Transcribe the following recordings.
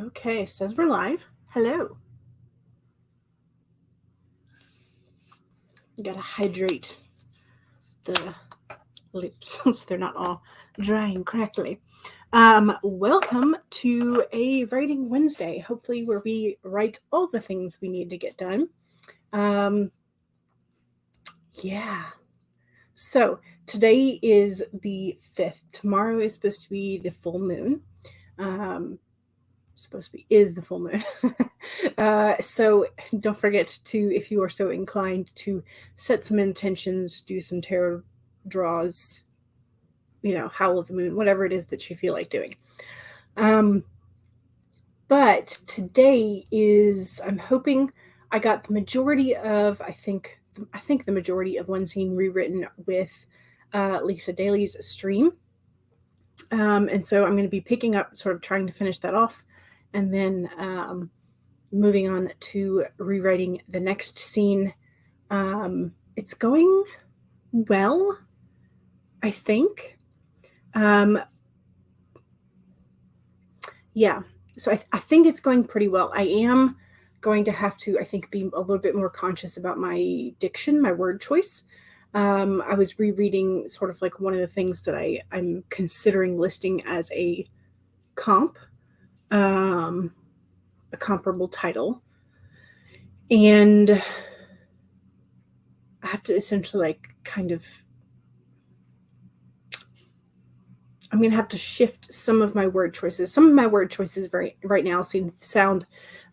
Okay, says we're live. Hello. Gotta hydrate the lips so they're not all dry and crackly. Welcome to a Writing Wednesday, hopefully where we write all the things we need to get done. Yeah. So today is the 5th. Tomorrow is supposed to be the full moon. Is the full moon. So don't forget to, if you are so inclined, to set some intentions, do some tarot draws, howl of the moon, whatever it is that you feel like doing. But today is, I'm hoping I got the majority of, I think the majority of one scene rewritten with Lisa Daly's stream. And so I'm going to be picking up, sort of trying to finish that off, and then moving on to rewriting the next scene. It's going well, I think. Yeah, so I think it's going pretty well. I am going to have to, I think, be a little bit more conscious about my diction, my word choice. I was rereading sort of like one of the things that I'm considering listing as a comp, a comparable title. And I have to essentially I'm going to have to shift some of my word choices. Some of my word choices right now sound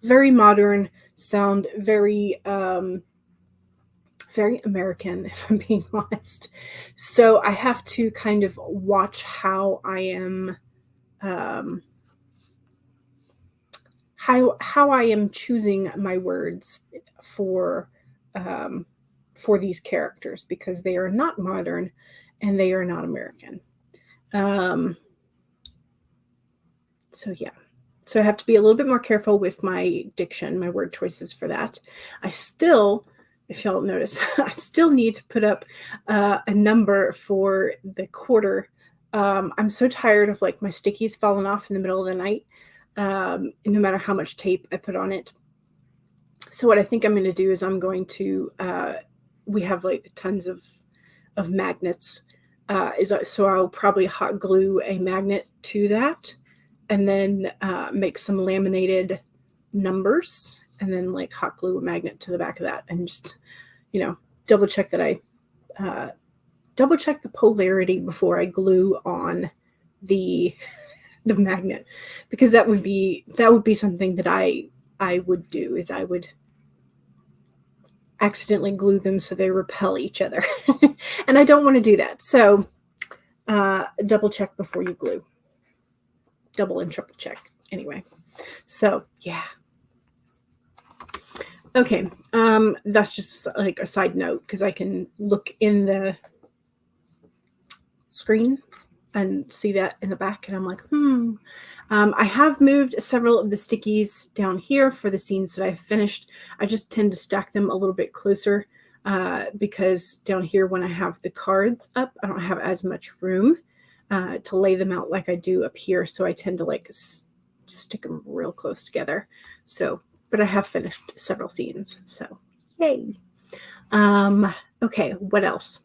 very modern, sound very, very American, if I'm being honest. So I have to kind of watch how I am, how I am choosing my words for these characters, because they are not modern and they are not American. So yeah, so I have to be a little bit more careful with my diction, my word choices for that. I still, if y'all notice, I still need to put up a number for the quarter. I'm so tired of like my stickies falling off in the middle of the night, no matter how much tape I put on it. So what I think I'm going to do is I'm going to, we have like tons of magnets. So I'll probably hot glue a magnet to that, and then make some laminated numbers, and then like hot glue a magnet to the back of that, and just, double check that double check the polarity before I glue on the magnet, because that would be something that I would do, is I would accidentally glue them so they repel each other. And I don't want to do that. So double check before you glue. Double and triple check. Anyway. So yeah. Okay. That's just like a side note, because I can look in the screen and see that in the back, and I'm like, I have moved several of the stickies down here for the scenes that I've finished. I just tend to stack them a little bit closer, because down here, when I have the cards up, I don't have as much room to lay them out like I do up here. So I tend to like stick them real close together. So, but I have finished several scenes, so yay. Okay, what else?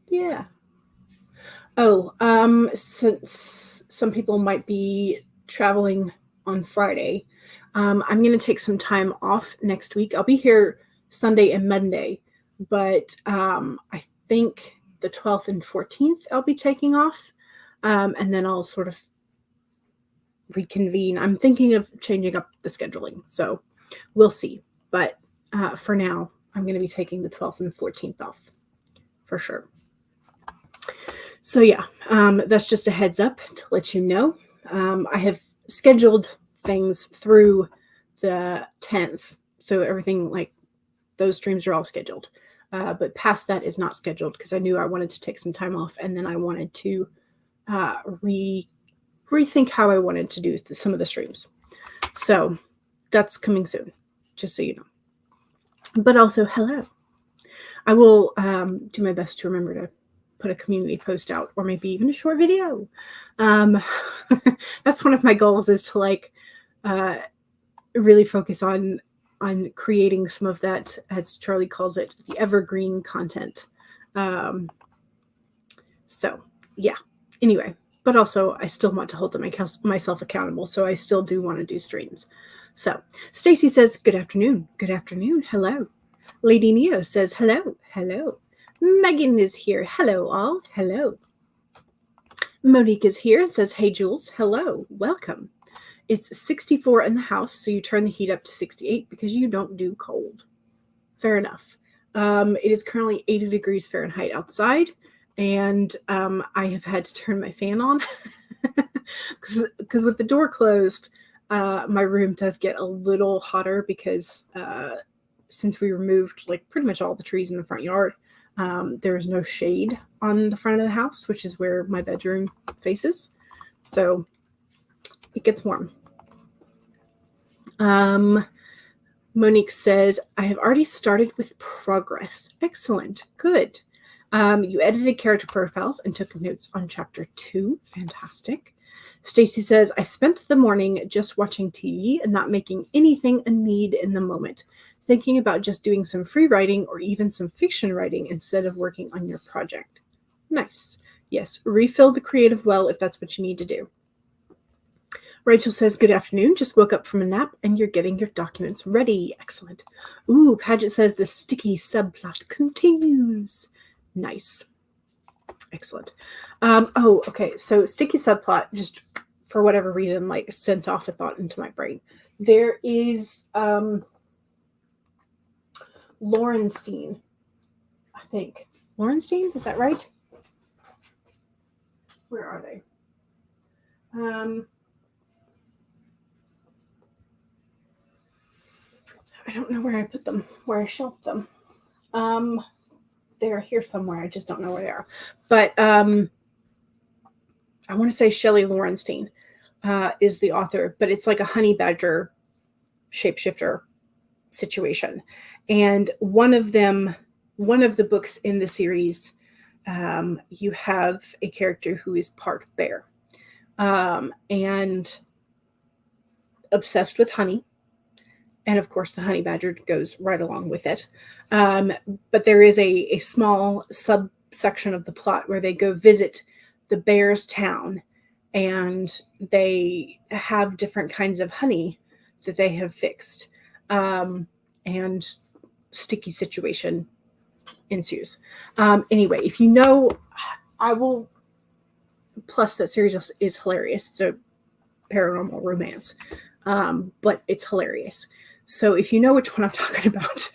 Yeah. Oh, since some people might be traveling on Friday, I'm going to take some time off next week. I'll be here Sunday and Monday, but I think the 12th and 14th I'll be taking off, and then I'll sort of reconvene. I'm thinking of changing up the scheduling, so we'll see. But for now, I'm going to be taking the 12th and 14th off for sure. So yeah, that's just a heads up to let you know. I have scheduled things through the 10th, so everything, like those streams are all scheduled. But past that is not scheduled, because I knew I wanted to take some time off, and then I wanted to rethink how I wanted to do some of the streams. So that's coming soon, just so you know. But also, hello. I will do my best to remember to put a community post out, or maybe even a short video. That's one of my goals, is to like really focus on creating some of that, as Charlie calls it, the evergreen content. So yeah, anyway, but also I still want to hold myself accountable. So I still do want to do streams. So Stacy says, good afternoon. Good afternoon. Hello. Lady Neo says, hello. Hello. Megan is here. Hello all. Hello. Monique is here and says, hey Jules. Hello. Welcome. It's 64 in the house, so you turn the heat up to 68 because you don't do cold. Fair enough. It is currently 80 degrees Fahrenheit outside, and I have had to turn my fan on because with the door closed, my room does get a little hotter because since we removed like pretty much all the trees in the front yard, there is no shade on the front of the house, which is where my bedroom faces. So it gets warm. Monique says, I have already started with progress. Excellent. Good. You edited character profiles and took notes on chapter 2. Fantastic. Stacy says, I spent the morning just watching TV and not making anything a need in the moment, thinking about just doing some free writing or even some fiction writing instead of working on your project. Nice. Yes, refill the creative well if that's what you need to do. Rachel says, good afternoon. Just woke up from a nap and you're getting your documents ready. Excellent. Ooh, Paget says the sticky subplot continues. Nice. Excellent. Okay. So sticky subplot, just for whatever reason, like sent off a thought into my brain. There is Lorenstein, I think. Lorenstein, is that right? Where are they? I don't know where I put them, where I shelved them. They're here somewhere. I just don't know where they are. But I want to say Shelley Lorenstein is the author, but it's like a honey badger shapeshifter situation. And one of the books in the series, you have a character who is part bear and obsessed with honey. And of course, the honey badger goes right along with it. But there is a small subsection of the plot where they go visit the bear's town, and they have different kinds of honey that they have fixed. And sticky situation ensues. Anyway, if you know, I will. Plus, that series is hilarious. It's a paranormal romance, but it's hilarious. So if you know which one I'm talking about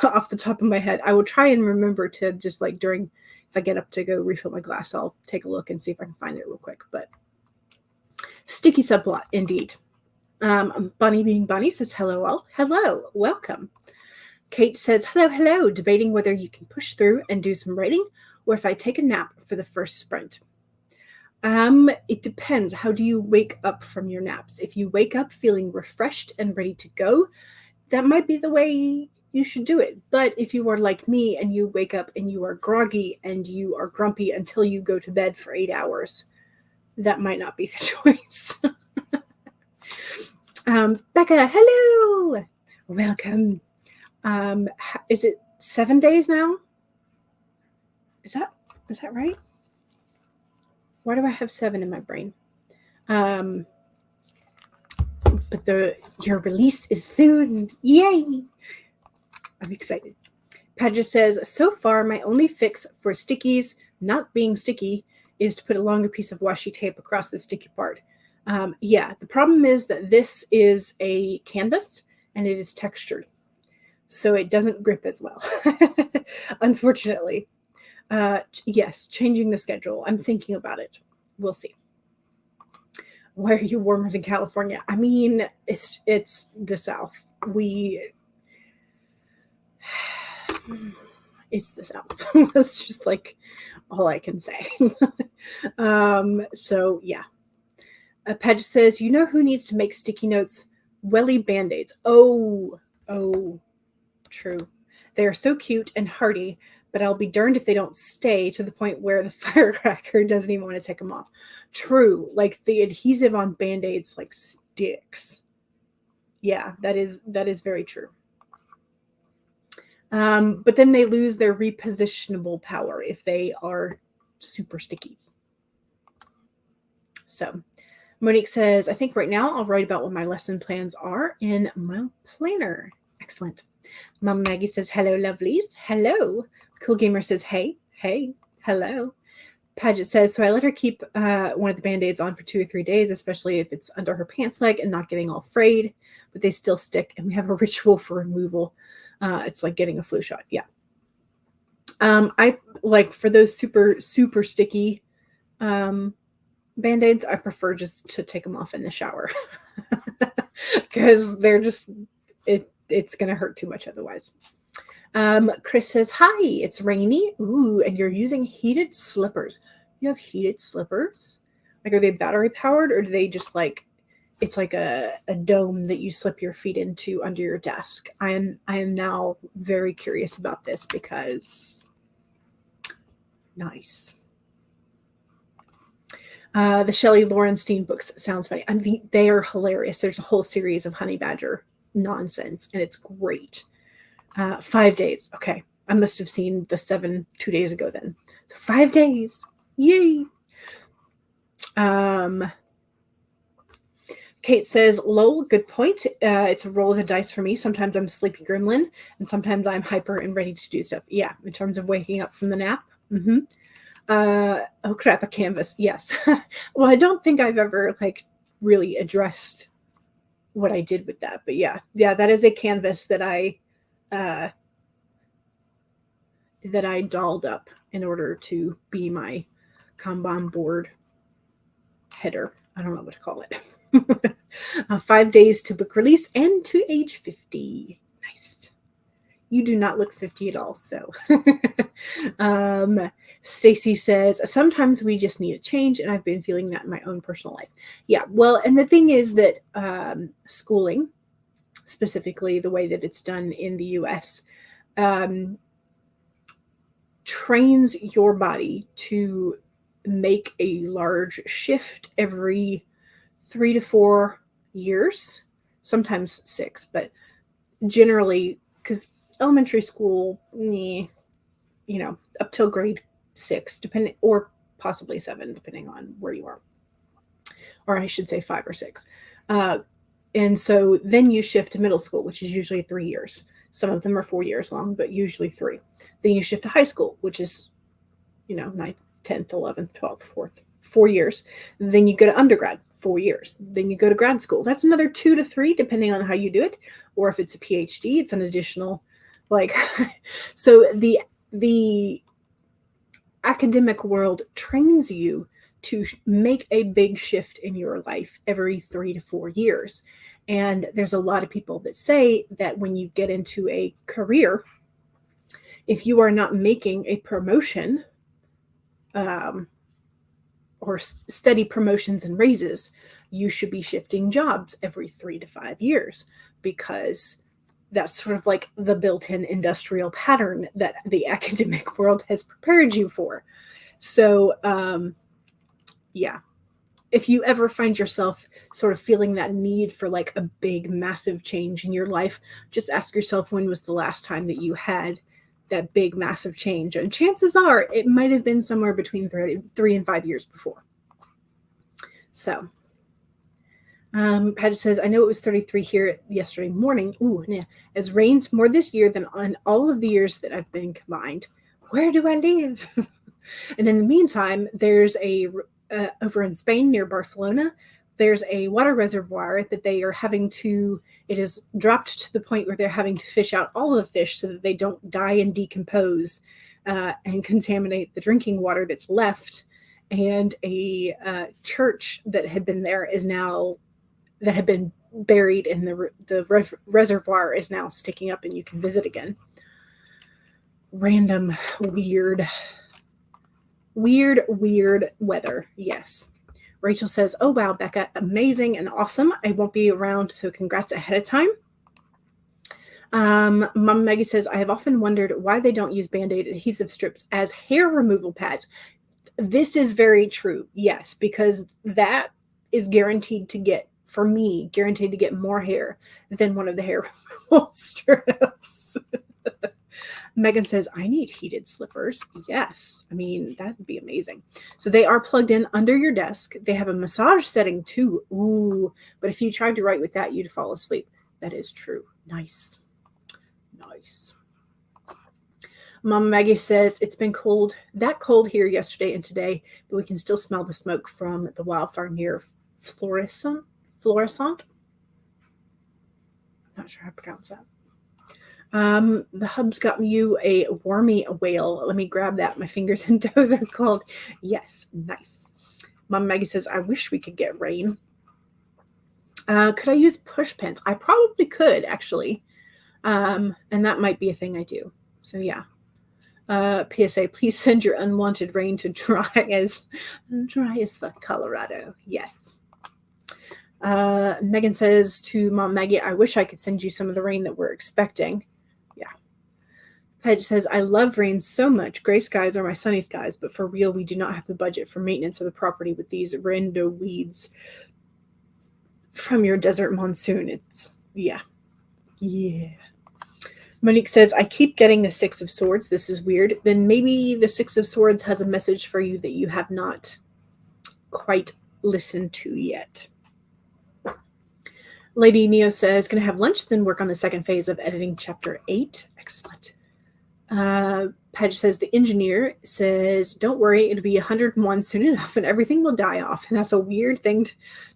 off the top of my head, I will try and remember to just like if I get up to go refill my glass, I'll take a look and see if I can find it real quick. But sticky subplot, indeed. Bunny being Bunny says, hello all. Hello, welcome. Kate says, hello, debating whether you can push through and do some writing or if I take a nap for the first sprint. It depends. How do you wake up from your naps? If you wake up feeling refreshed and ready to go, that might be the way you should do it. But if you are like me and you wake up and you are groggy and you are grumpy until you go to bed for 8 hours, that might not be the choice. Becca, hello. Welcome. Is it 7 days now? Is that right? Why do I have 7 in my brain? But your release is soon. Yay! I'm excited. Paget says, so far my only fix for stickies not being sticky is to put a longer piece of washi tape across the sticky part. Yeah, the problem is that this is a canvas and it is textured, so it doesn't grip as well, unfortunately. Yes, changing the schedule. I'm thinking about it. We'll see. Why are you warmer than California? I mean, it's the South. It's the South. That's just like all I can say. So yeah. Pedge says, you know who needs to make sticky notes? Welly Band-Aids. Oh, true. They are so cute and hearty, but I'll be darned if they don't stay to the point where the firecracker doesn't even want to take them off. True. Like the adhesive on Band-Aids like sticks. Yeah, that is very true. But then they lose their repositionable power if they are super sticky. So Monique says, I think right now I'll write about what my lesson plans are in my planner. Excellent. Mom Maggie says, hello, lovelies. Hello. Cool Gamer says, hey, hello. Paget says, so I let her keep one of the Band-Aids on for 2 or 3 days, especially if it's under her pants leg and not getting all frayed, but they still stick, and we have a ritual for removal. It's like getting a flu shot. Yeah. I like for those super, super sticky Band-Aids, I prefer just to take them off in the shower because they're just, it's going to hurt too much otherwise. Chris says, hi, it's rainy. Ooh, and you're using heated slippers. You have heated slippers? Like, are they battery powered, or do they just like, it's like a dome that you slip your feet into under your desk? I am now very curious about this because nice. The Shelley Laurenstein books sounds funny. I mean, they are hilarious. There's a whole series of honey badger nonsense, and it's great. 5 days. Okay. I must have seen the 7 2 days ago then. So 5 days. Yay. Kate says, lol, good point. It's a roll of the dice for me. Sometimes I'm sleepy gremlin, and sometimes I'm hyper and ready to do stuff. Yeah, in terms of waking up from the nap. Mm-hmm. Oh crap, a canvas. Yes. Well, I don't think I've ever like really addressed what I did with that, but yeah, that is a canvas that I dolled up in order to be my Kanban board header. I don't know what to call it. 5 days to book release and to age 50. Nice. You do not look 50 at all. So Stacy says, sometimes we just need a change, and I've been feeling that in my own personal life. Yeah, well, and the thing is that schooling, specifically the way that it's done in the US, trains your body to make a large shift every 3 to 4 years, sometimes 6, but generally, because elementary school, up till grade 6, depending, or possibly 7, depending on where you are, or I should say 5 or 6. And so then you shift to middle school, which is usually 3 years. Some of them are 4 years long, but usually 3. Then you shift to high school, which is, 9th, 10th, 11th, 12th, 4 years. Then you go to undergrad, 4 years. Then you go to grad school. That's another 2 to 3, depending on how you do it. Or if it's a PhD, it's an additional, so the academic world trains you to make a big shift in your life every 3 to 4 years. And there's a lot of people that say that when you get into a career, if you are not making a promotion or steady promotions and raises, you should be shifting jobs every 3 to 5 years, because that's sort of like the built-in industrial pattern that the academic world has prepared you for. So, yeah, if you ever find yourself sort of feeling that need for like a big, massive change in your life, just ask yourself, when was the last time that you had that big, massive change? And chances are it might have been somewhere between 3 and 5 years before. So, Paget says, I know it was 33 here yesterday morning. Ooh, yeah. It's rained more this year than on all of the years that I've been combined. Where do I live? And in the meantime, there's over in Spain near Barcelona, there's a water reservoir that they are having to, it is dropped to the point where they're having to fish out all of the fish so that they don't die and decompose and contaminate the drinking water that's left. And a church that had been there is now, that had been buried in the reservoir, is now sticking up, and you can visit again. Random, weird weather. Yes. Rachel says, oh, wow, Becca, amazing and awesome. I won't be around, so congrats ahead of time. Mama Maggie says, I have often wondered why they don't use Band-Aid adhesive strips as hair removal pads. This is very true. Yes, because that is guaranteed to get, for me, guaranteed to get more hair than one of the hair removal strips. Megan says, I need heated slippers. Yes. I mean, that would be amazing. So they are plugged in under your desk. They have a massage setting too. Ooh. But if you tried to write with that, you'd fall asleep. That is true. Nice. Nice. Mama Maggie says, it's been cold, that cold here yesterday and today, but we can still smell the smoke from the wildfire near Florissant. I'm not sure how to pronounce that. The hub's got you a wormy whale. Let me grab that. My fingers and toes are cold. Yes, nice. Mama Maggie says, I wish we could get rain. Could I use push pins? I probably could, actually. And that might be a thing I do. So, yeah. PSA, please send your unwanted rain to dry as fuck Colorado. Yes. Megan says to Mom Maggie, I wish I could send you some of the rain that we're expecting. Yeah. Pedge says, I love rain so much. Gray skies are my sunny skies, but for real, we do not have the budget for maintenance of the property with these rando weeds from your desert monsoon. It's, yeah. Yeah. Monique says, I keep getting the Six of Swords. This is weird. Then maybe the Six of Swords has a message for you that you have not quite listened to yet. Lady Neo says, going to have lunch, then work on the second phase of editing chapter 8. Excellent. Padge says, the engineer says, don't worry, it'll be 101 soon enough and everything will die off. And that's a weird thing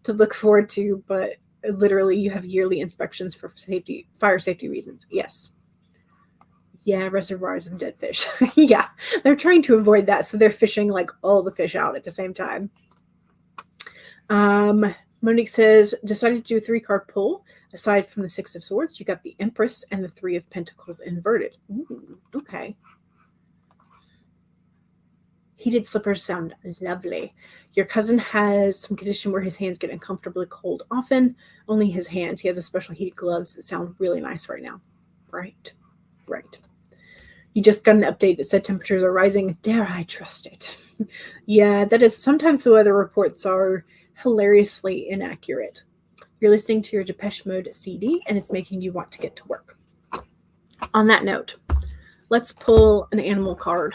to look forward to, but literally you have yearly inspections for safety, fire safety reasons. Yes. Yeah, reservoirs of dead fish. Yeah, they're trying to avoid that, so they're fishing like all the fish out at the same time. Monique says, decided to do a 3-card pull. Aside from the Six of Swords, you got the Empress and the 3 of Pentacles inverted. Ooh, okay. Heated slippers sound lovely. Your cousin has some condition where his hands get uncomfortably cold often. Only his hands. He has a special heated gloves that sound really nice right now. Right. You just got an update that said temperatures are rising. Dare I trust it? Yeah, that is. Sometimes the weather reports are hilariously inaccurate. You're listening to your Depeche Mode CD, and it's making you want to get to work. On that note, let's pull an animal card,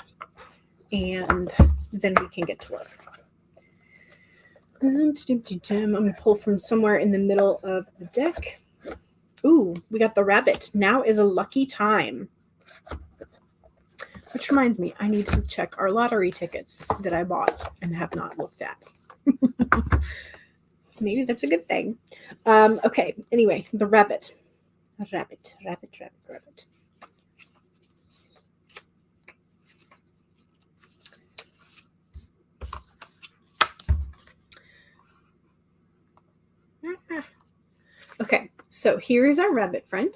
and then we can get to work. I'm going to pull from somewhere in the middle of the deck. Ooh, we got the rabbit. Now is a lucky time. Which reminds me, I need to check our lottery tickets that I bought and have not looked at. Maybe that's a good thing. Okay, anyway, the rabbit. Rabbit. Okay, so here is our rabbit friend.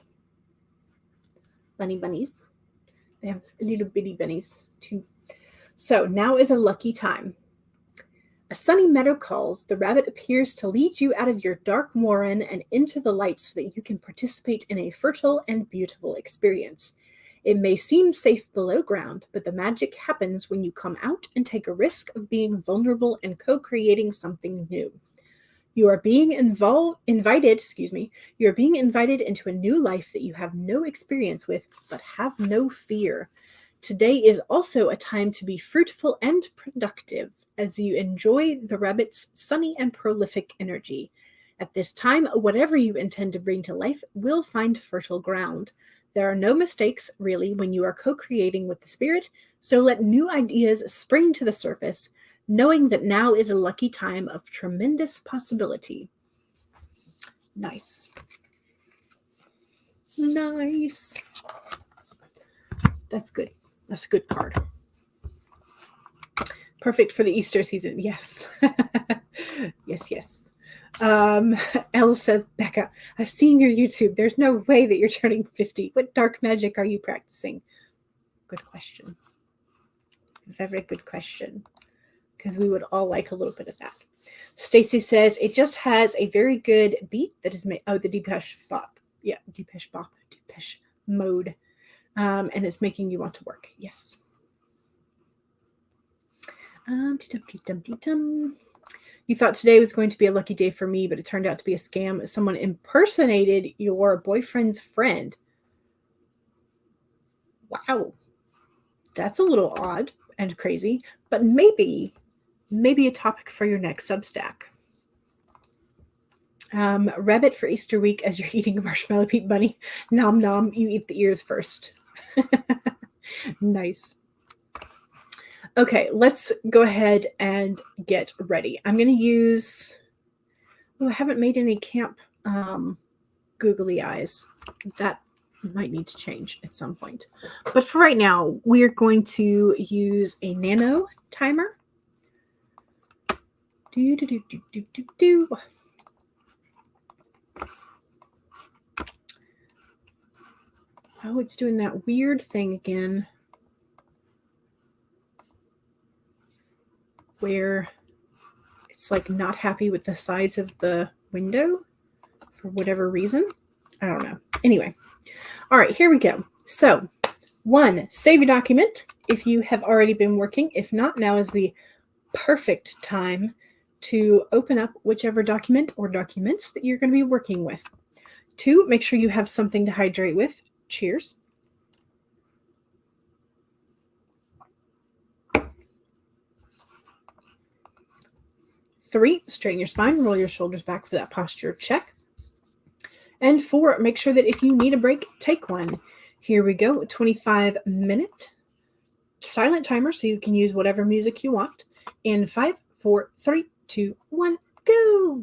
Bunnies. They have little bitty bunnies too. So now is a lucky time. A sunny meadow calls. The rabbit appears to lead you out of your dark warren and into the light so that you can participate in a fertile and beautiful experience. It may seem safe below ground, but the magic happens when you come out and take a risk of being vulnerable and co-creating something new. You are being invited into a new life that you have no experience with, but have no fear. Today is also a time to be fruitful and productive as you enjoy the rabbit's sunny and prolific energy. At this time, whatever you intend to bring to life will find fertile ground. There are no mistakes, really, when you are co-creating with the spirit, so let new ideas spring to the surface, knowing that now is a lucky time of tremendous possibility. Nice. That's good. That's a good card. Perfect for the Easter season. Yes. Yes. Elle says, Becca, I've seen your YouTube. There's no way that you're turning 50. What dark magic are you practicing? Good question. Very good question. Because we would all like a little bit of that. Stacy says, it just has a very good beat that is made. Oh, the Depeche Bop. Yeah, Depeche mode, and it's making you want to work. Yes. You thought today was going to be a lucky day for me, but it turned out to be a scam. Someone impersonated your boyfriend's friend. Wow. That's a little odd and crazy, but maybe a topic for your next Substack. Rabbit for Easter week as you're eating a marshmallow peat bunny. Nom nom, you eat the ears first. Nice. Okay, let's go ahead and get ready. I'm going to use, I haven't made any camp googly eyes. That might need to change at some point. But for right now, we're going to use a nano timer. Oh, it's doing that weird thing again where it's like not happy with the size of the window for whatever reason. I don't know. Anyway. All right, here we go. So 1, save your document if you have already been working. If not, now is the perfect time to open up whichever document or documents that you're going to be working with. 2, make sure you have something to hydrate with. Cheers. 3, straighten your spine, roll your shoulders back for that posture check. And 4, make sure that if you need a break, take one. Here we go, 25-minute silent timer, so you can use whatever music you want. In 5, 4, 3, 2, 1, go!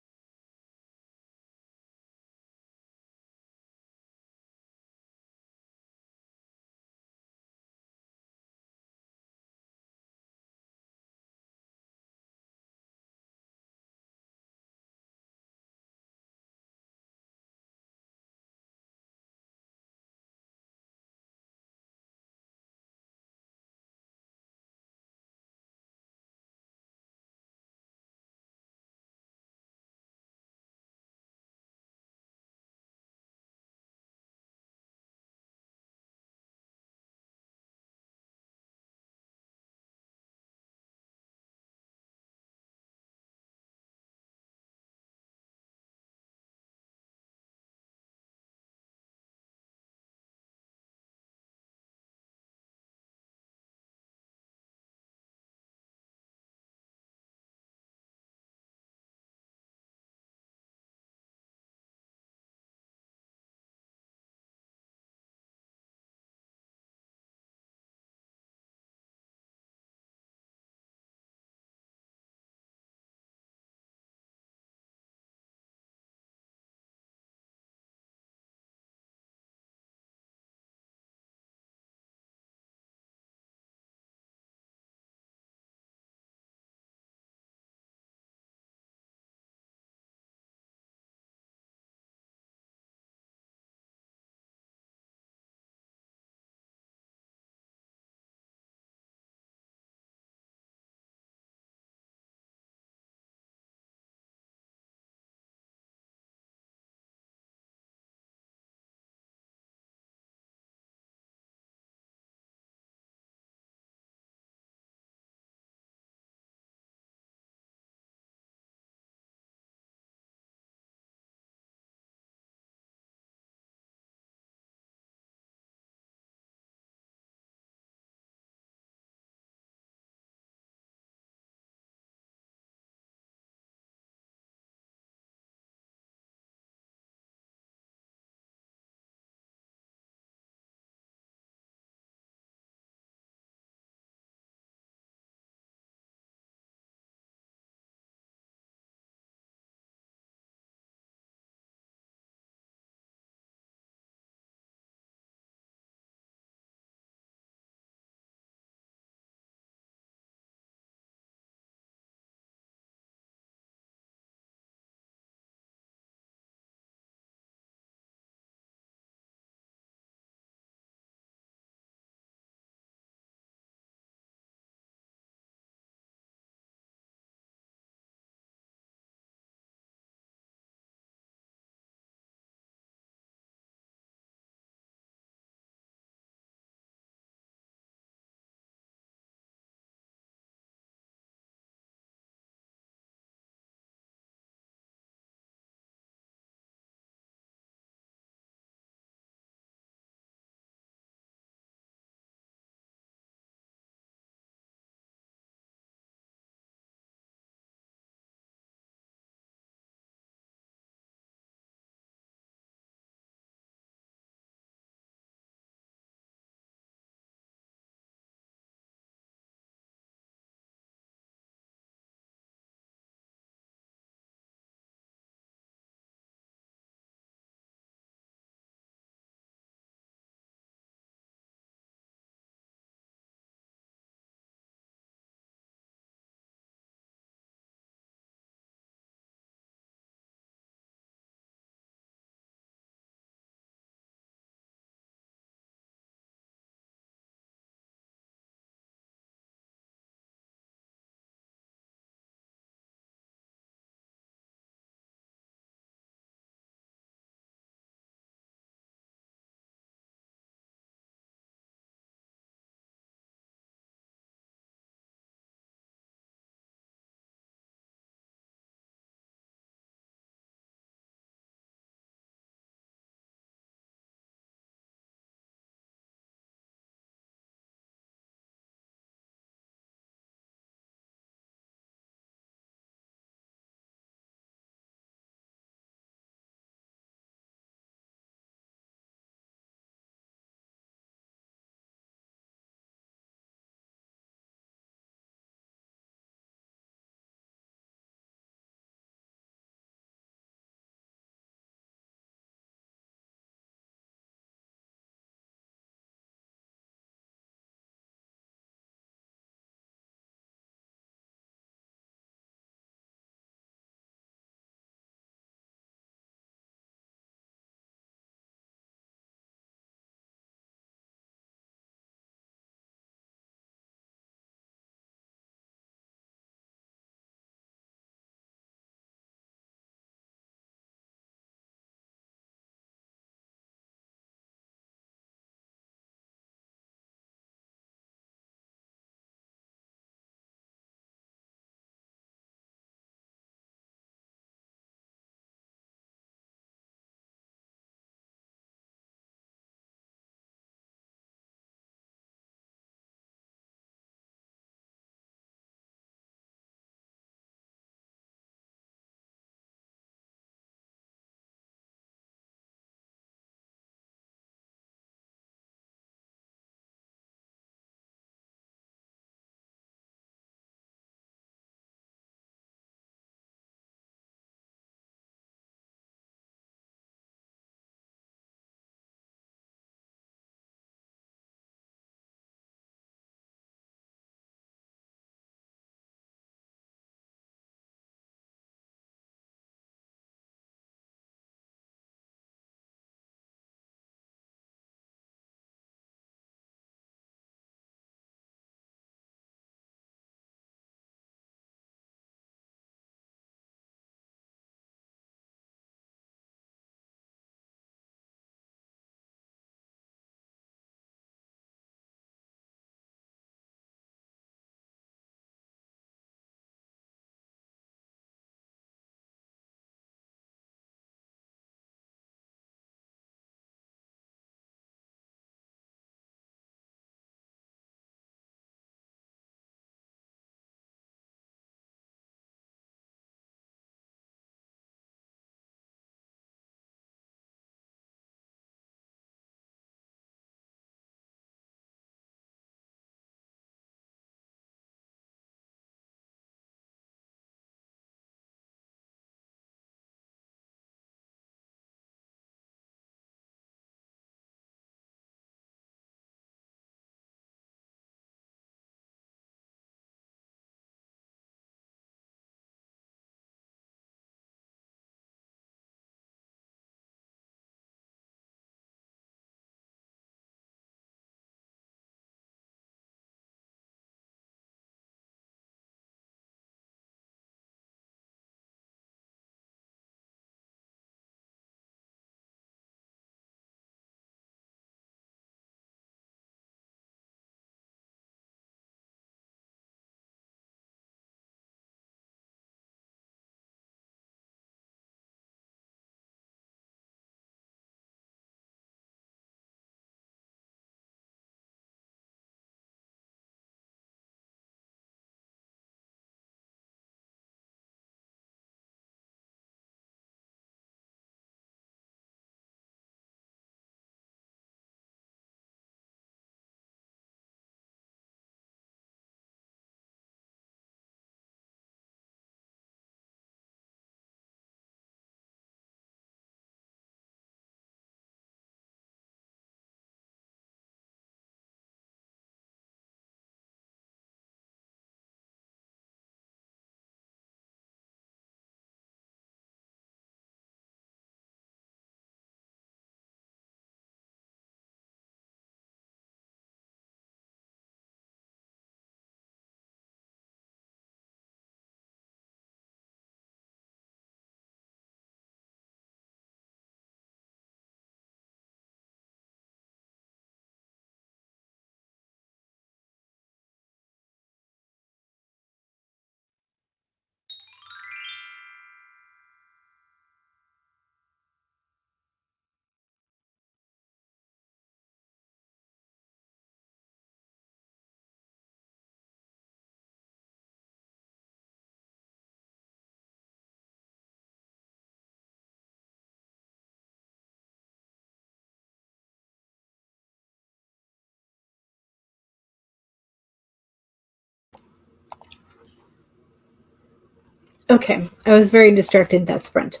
Okay, I was very distracted that sprint.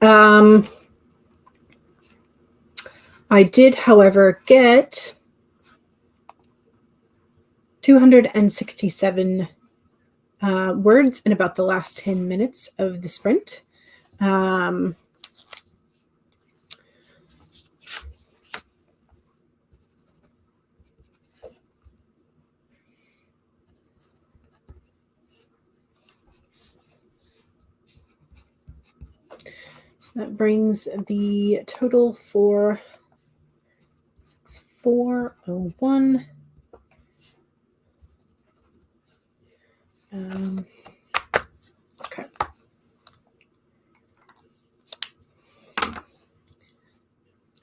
I did, however, get 267 words in about the last 10 minutes of the sprint. So that brings the total for 6401. Okay.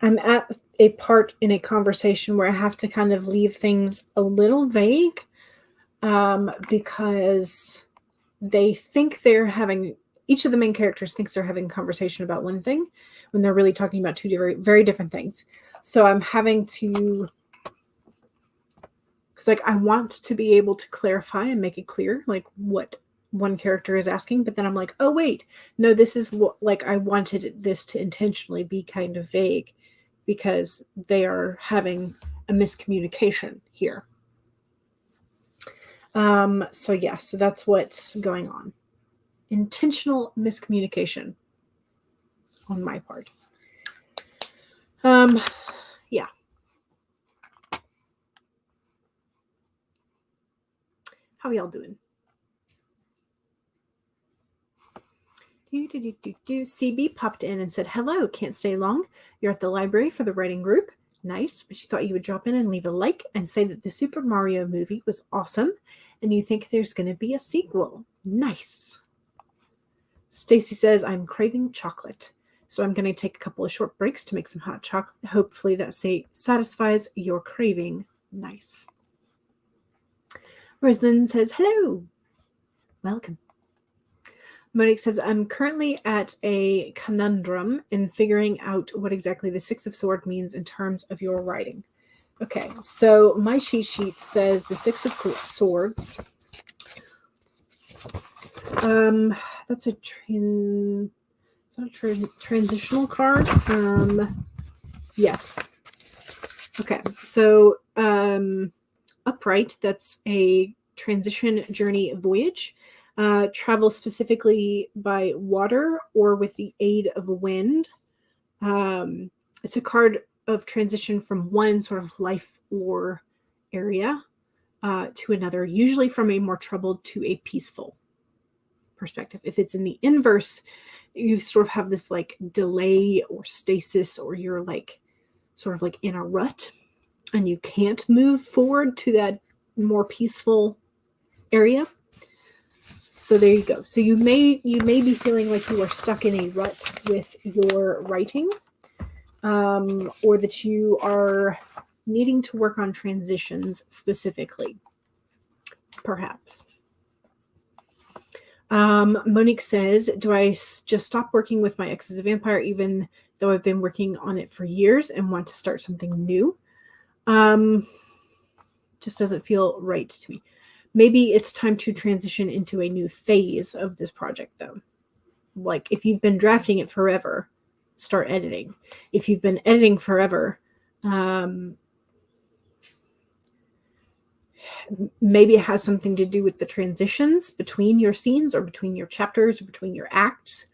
I'm at a part in a conversation where I have to kind of leave things a little vague because they think they're having, each of the main characters thinks they're having a conversation about one thing when they're really talking about two very different things. So I'm having to, because like I want to be able to clarify and make it clear like what one character is asking, but then I'm like, oh wait, no, this is what, like I wanted this to intentionally be kind of vague because they are having a miscommunication here. So yeah, so that's what's going on. Intentional miscommunication on my part. Yeah. How y'all doing? CB popped in and said, hello, can't stay long. You're at the library for the writing group. Nice, but she thought you would drop in and leave a like and say that the Super Mario movie was awesome and you think there's going to be a sequel. Nice. Stacy says, I'm craving chocolate. So I'm going to take a couple of short breaks to make some hot chocolate. Hopefully that satisfies your craving. Nice. Rosalind says, hello. Welcome. Monique says, I'm currently at a conundrum in figuring out what exactly the Six of Swords means in terms of your writing. Okay, so my cheat sheet says the Six of Swords. That's a transitional card. Yes. Okay, so upright, that's a transition journey voyage. Travel specifically by water or with the aid of wind. It's a card of transition from one sort of life or area to another, usually from a more troubled to a peaceful perspective. If it's in the inverse, you sort of have this like delay or stasis, or you're like sort of like in a rut and you can't move forward to that more peaceful area. So there you go. So you may be feeling like you are stuck in a rut with your writing, or that you are needing to work on transitions specifically, perhaps. Monique says, do I just stop working with my ex as a vampire even though I've been working on it for years and want to start something new? Just doesn't feel right to me. Maybe it's time to transition into a new phase of this project, though. Like, if you've been drafting it forever, start editing. If you've been editing forever, maybe it has something to do with the transitions between your scenes or between your chapters or between your acts,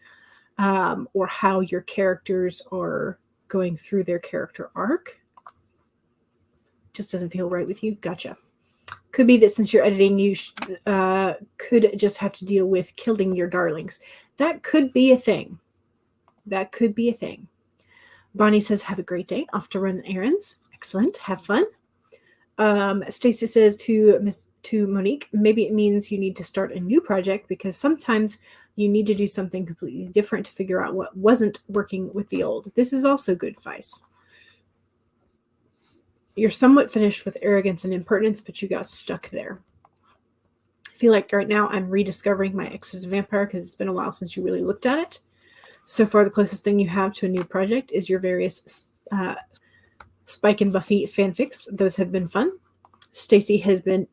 or how your characters are going through their character arc. Just doesn't feel right with you. Gotcha. Could be that since you're editing, you could just have to deal with killing your darlings. That could be a thing. That could be a thing. Bonnie says, have a great day. Off to run errands. Excellent. Have fun. Stacy says to Monique, maybe it means you need to start a new project because sometimes you need to do something completely different to figure out what wasn't working with the old. This is also good advice. You're somewhat finished with arrogance and impertinence, but you got stuck there. I feel like right now I'm rediscovering my ex as a vampire because it's been a while since you really looked at it. So far, the closest thing you have to a new project is your various Spike and Buffy fanfics. Those have been fun. Stacy has been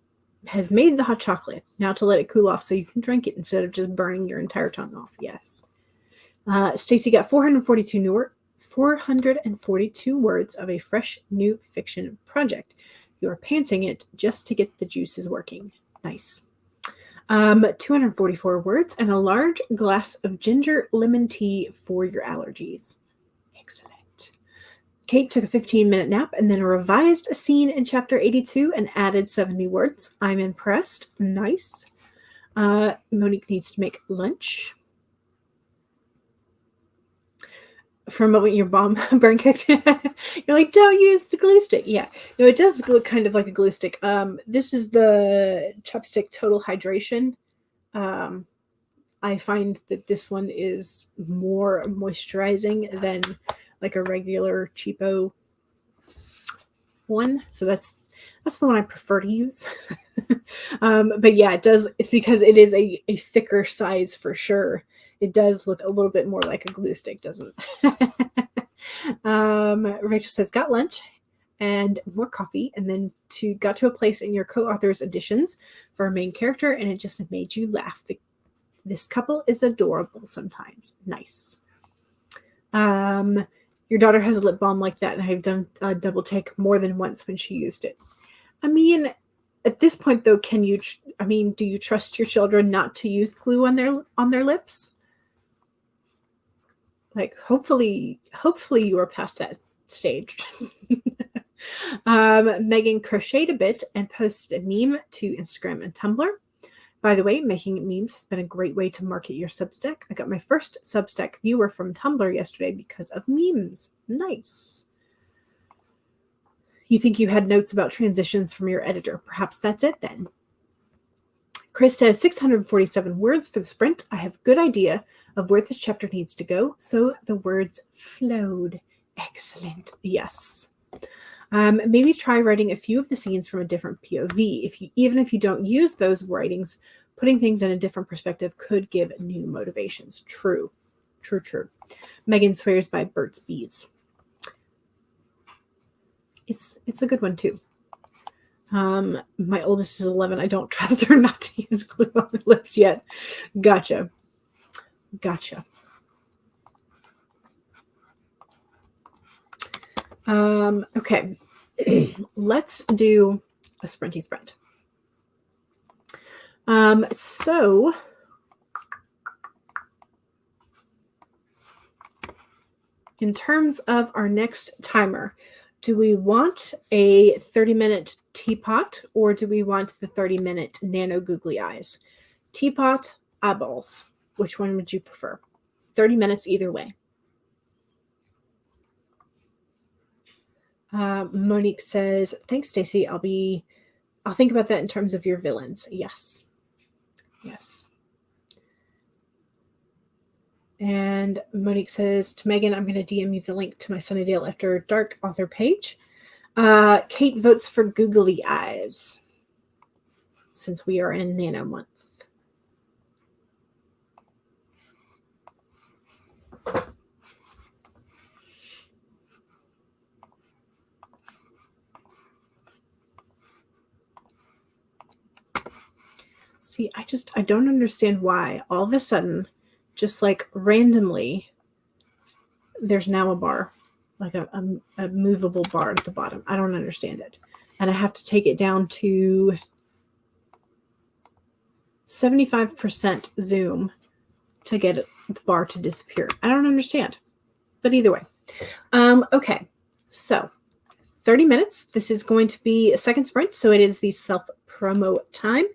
has made the hot chocolate. Now to let it cool off so you can drink it instead of just burning your entire tongue off. Yes. Stacy got 442 words of a fresh new fiction project. You're pantsing it just to get the juices working. Nice. 244 words and a large glass of ginger lemon tea for your allergies. Excellent. Kate took a 15-minute nap and then revised a scene in chapter 82 and added 70 words. I'm impressed. Nice. Monique needs to make lunch. For a moment, your bomb burn kicked. You're like, don't use the glue stick. Yeah. No, it does look kind of like a glue stick. This is the Chopstick Total Hydration. I find that this one is more moisturizing than like a regular cheapo one. So that's the one I prefer to use. But yeah, it does. It's because it is a thicker size for sure. It does look a little bit more like a glue stick, doesn't it? Rachel says, got lunch and more coffee, and then got to a place in your co-author's editions for a main character, and it just made you laugh. This couple is adorable sometimes. Nice. Your daughter has a lip balm like that, and I've done a double take more than once when she used it. I mean, at this point, though, do you trust your children not to use glue on their lips? Like, hopefully you are past that stage. Megan crocheted a bit and posted a meme to Instagram and Tumblr. By the way, making memes has been a great way to market your Substack. I got my first Substack viewer from Tumblr yesterday because of memes. Nice. You think you had notes about transitions from your editor. Perhaps that's it then. Chris says 647 words for the sprint. I have a good idea of where this chapter needs to go, so the words flowed. Excellent. Yes. Maybe try writing a few of the scenes from a different POV. Even if you don't use those writings, putting things in a different perspective could give new motivations. True. Megan swears by Burt's Bees. It's a good one too. My oldest is 11. I don't trust her not to use glue on her lips yet. Gotcha. Okay. Let's do a sprinty sprint. So in terms of our next timer, do we want a 30-minute teapot or do we want the 30-minute nano googly eyes? Teapot, eyeballs. Which one would you prefer? 30 minutes either way. Monique says, thanks, Stacy. I'll think about that in terms of your villains. Yes. And Monique says to Megan, I'm going to DM you the link to my Sunnydale After Dark author page. Kate votes for googly eyes since we are in Nano month. See, I don't understand why all of a sudden, just like randomly, there's now a bar, like a movable bar at the bottom. I don't understand it. And I have to take it down to 75% zoom to get the bar to disappear. I don't understand. But either way. Okay, so 30 minutes. This is going to be a second sprint, so it is the self-promo time.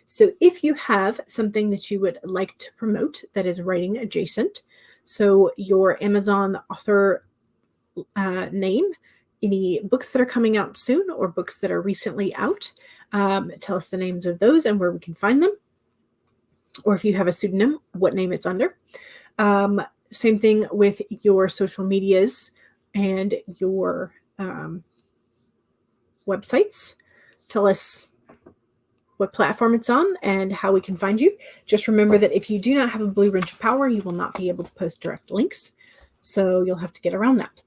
So if you have something that you would like to promote that is writing adjacent, so your Amazon author name, any books that are coming out soon or books that are recently out, tell us the names of those and where we can find them. Or if you have a pseudonym, what name it's under. Same thing with your social medias and your websites. Tell us what platform it's on and how we can find you. Just remember that if you do not have a blue wrench of power, you will not be able to post direct links. So you'll have to get around that.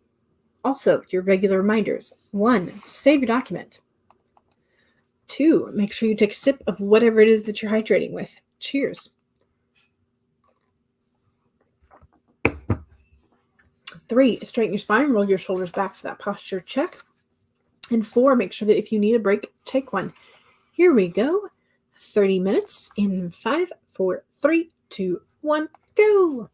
Also, your regular reminders. 1, save your document. 2, make sure you take a sip of whatever it is that you're hydrating with. Cheers. 3, straighten your spine, roll your shoulders back for that posture check. And 4, make sure that if you need a break, take one. Here we go. 30 minutes in 5, 4, 3, 2, 1, go.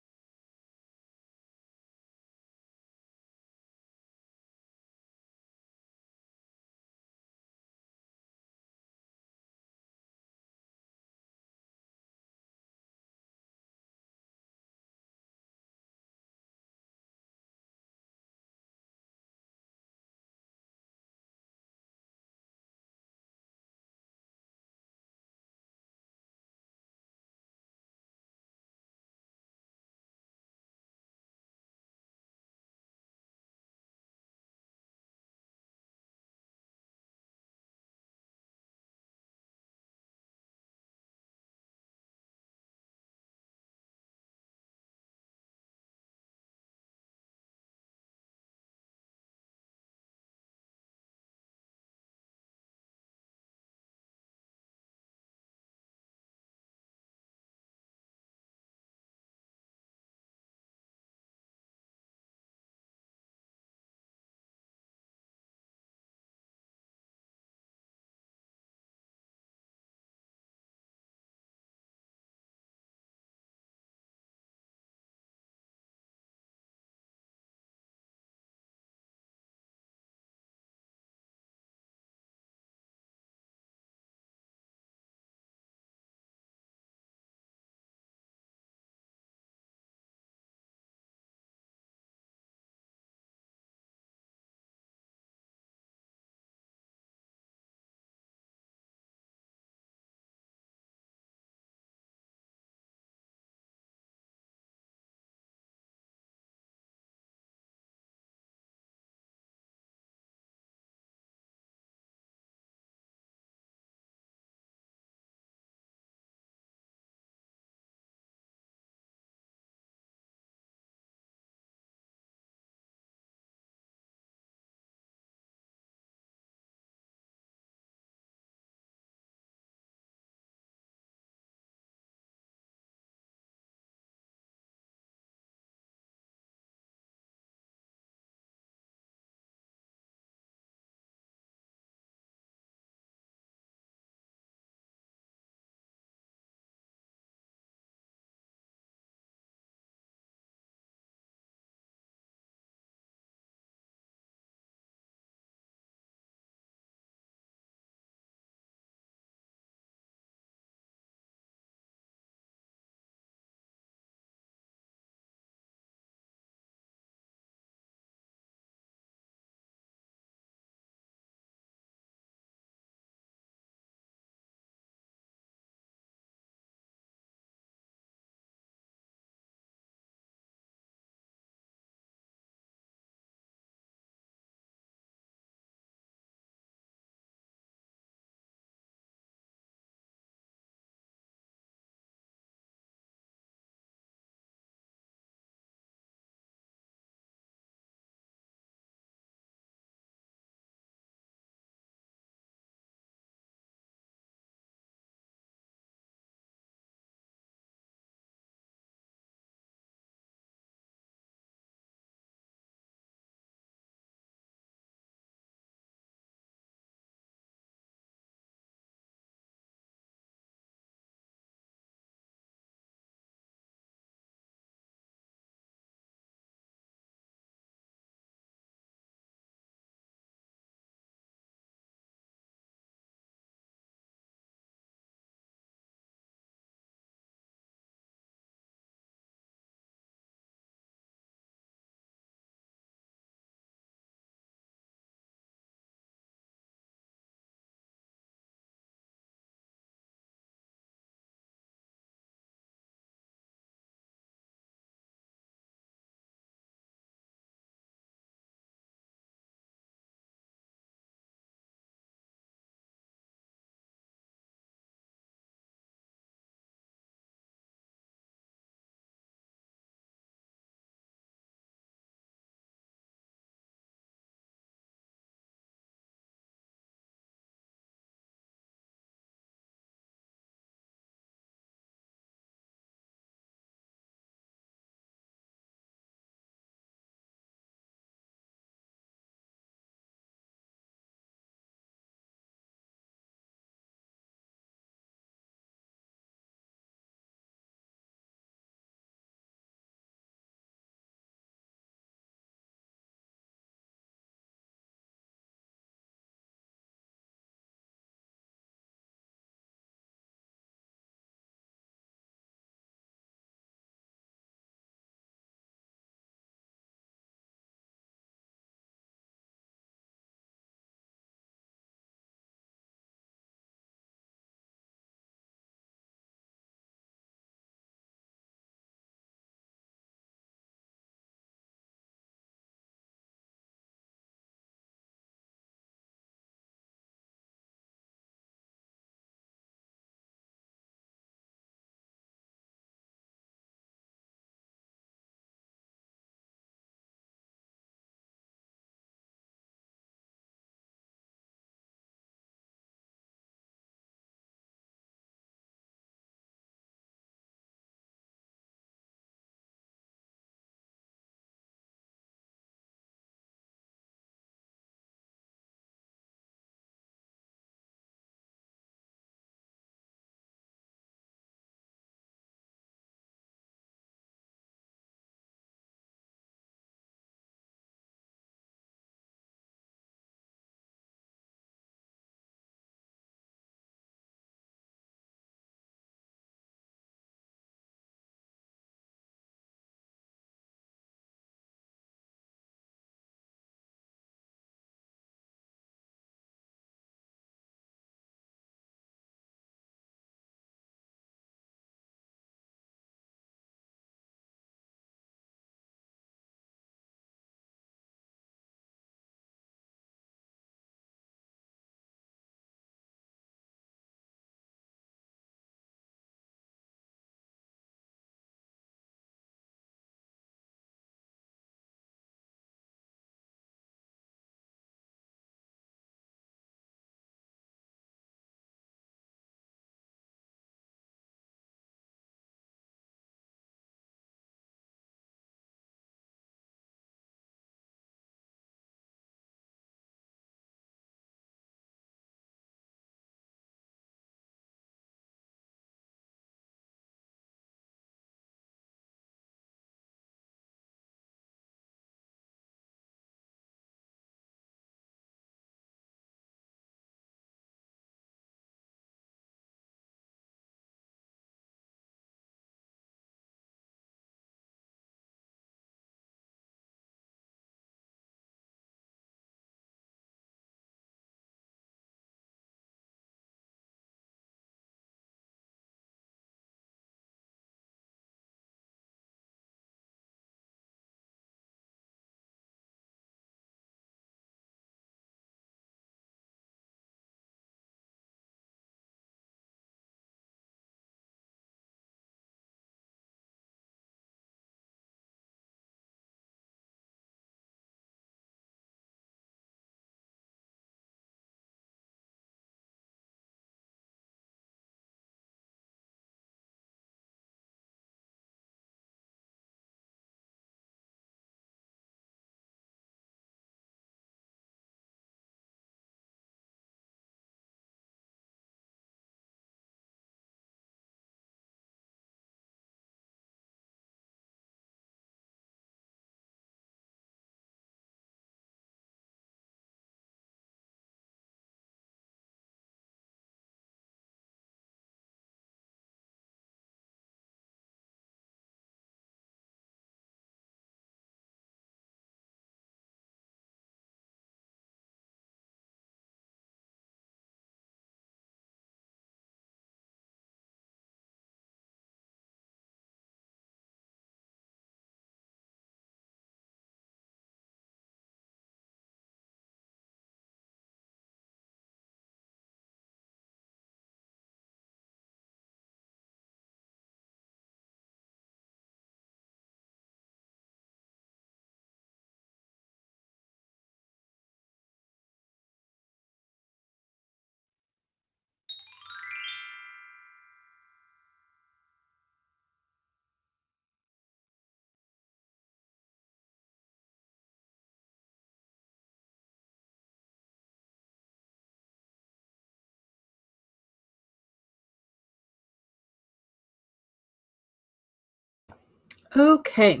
Okay.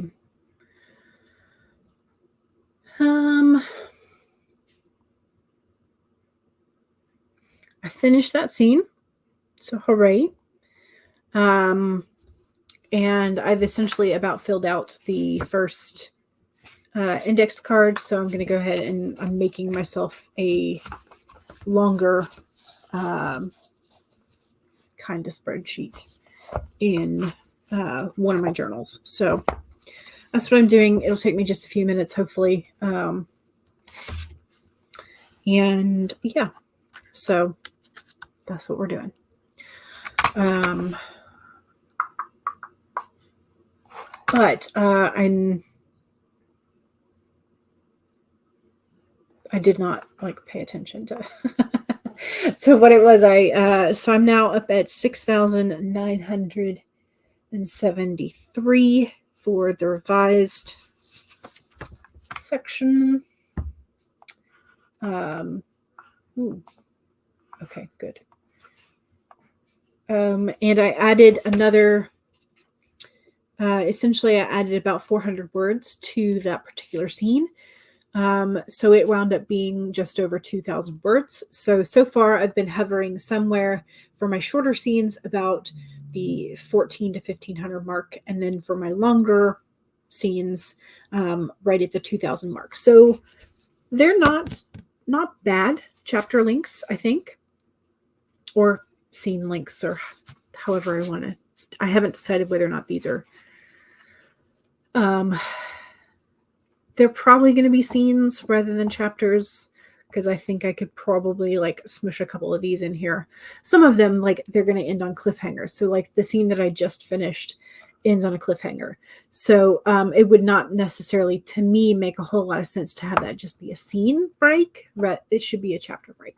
I finished that scene, so hooray. And I've essentially about filled out the first index card, so I'm going to go ahead and I'm making myself a longer kind of spreadsheet in one of my journals. So that's what I'm doing. It'll take me just a few minutes, hopefully. And yeah, so that's what we're doing. But I did not pay attention to to what it was. So I'm now up at 6,973 for the revised section. Okay, good. And I added another. Essentially, I added about 400 words to that particular scene. So it wound up being just over 2,000 words. So far I've been hovering somewhere for my shorter scenes about the 1,400 to 1,500 mark. And then for my longer scenes, right at the 2,000 mark. So they're not bad chapter lengths, I think, or scene lengths, or however I want to. I haven't decided whether or not these are they're probably going to be scenes rather than chapters, because I think I could probably smush a couple of these in here. Some of them, they're going to end on cliffhangers. So the scene that I just finished ends on a cliffhanger. So it would not necessarily, to me, make a whole lot of sense to have that just be a scene break. But it should be a chapter break.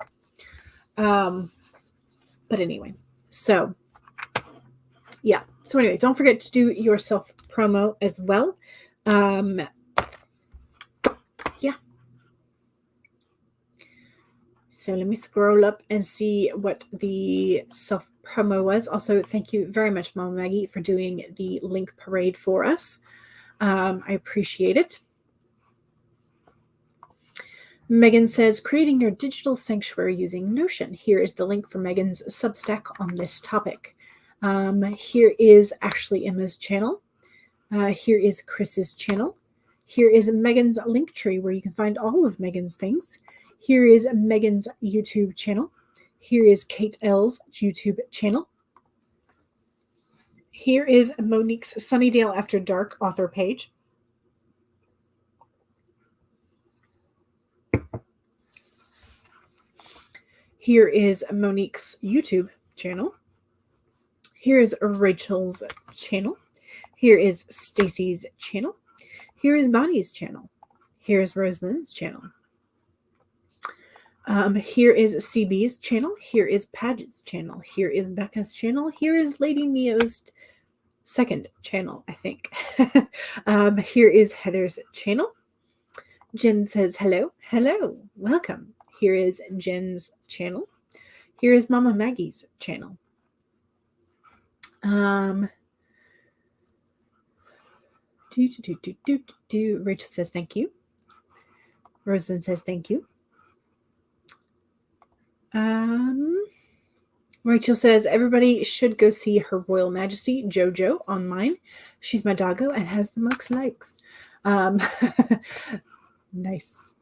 But anyway, so yeah. So anyway, don't forget to do your self promo as well. Yeah. So let me scroll up and see what the self promo was. Also, thank you very much, Mama Maggie, for doing the link parade for us. I appreciate it. Megan says, creating your digital sanctuary using Notion. Here is the link for Megan's Substack on this topic. Here is Ashley Emma's channel. Here is Chris's channel. Here is Megan's Linktree, where you can find all of Megan's things. Here is Megan's YouTube channel. Here is Kate L's YouTube channel. Here is Monique's Sunnydale After Dark author page. Here is Monique's YouTube channel. Here is Rachel's channel. Here is Stacy's channel. Here is Bonnie's channel. Here is Rosalind's channel. Here is CB's channel. Here is Padgett's channel. Here is Becca's channel. Here is Lady Neo's second channel, I think. Here is Heather's channel. Jen says, hello. Hello. Welcome. Here is Jen's channel. Here is Mama Maggie's channel. Rachel says, thank you. Rosalind says, thank you. Rachel says, everybody should go see Her Royal Majesty Jojo on mine. She's my doggo and has the most likes. Nice.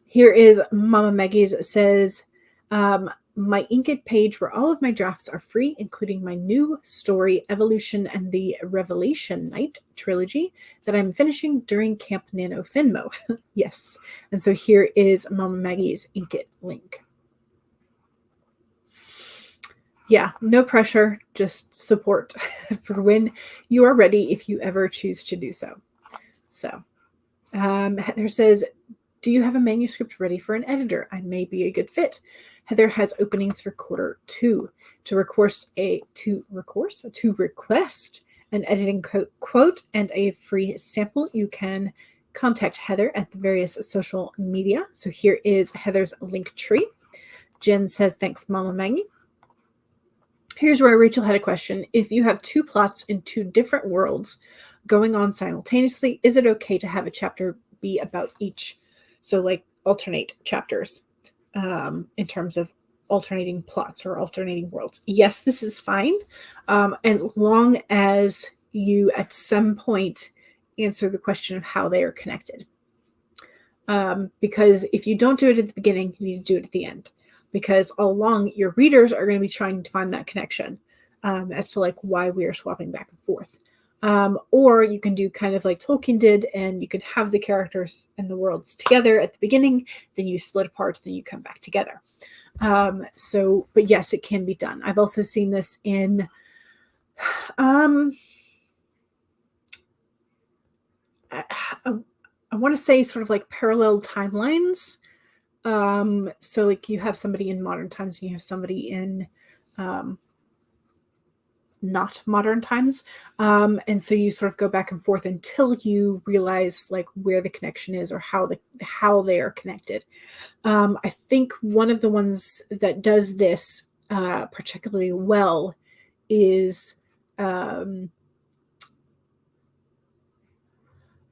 Here is Mama Maggie's says, my Inked page where all of my drafts are free, including my new story, Evolution and the Revelation Night trilogy that I'm finishing during Camp Nano Finmo. Yes. And so here is Mama Maggie's Inked link. Yeah, no pressure, just support for when you are ready if you ever choose to do so. So Heather says, do you have a manuscript ready for an editor? I may be a good fit. Heather has openings for Q2 to request an editing quote and a free sample. You can contact Heather at the various social media. So here is Heather's link tree. Jen says, thanks, Mama Maggie. Here's where Rachel had a question. If you have two plots in two different worlds, going on simultaneously? Is it okay to have a chapter be about each? So like alternate chapters in terms of alternating plots or alternating worlds. Yes, this is fine, as long as you at some point answer the question of how they are connected. Because if you don't do it at the beginning, you need to do it at the end. Because all along, your readers are going to be trying to find that connection as to like why we are swapping back and forth. Or you can do kind of like Tolkien did, and you can have the characters and the worlds together at the beginning, then you split apart, then you come back together. But yes, it can be done. I've also seen this in I want to say sort of like parallel timelines. So like you have somebody in modern times and you have somebody in not modern times. And so you sort of go back and forth until you realize like where the connection is or how they are connected. I think one of the ones that does this particularly well is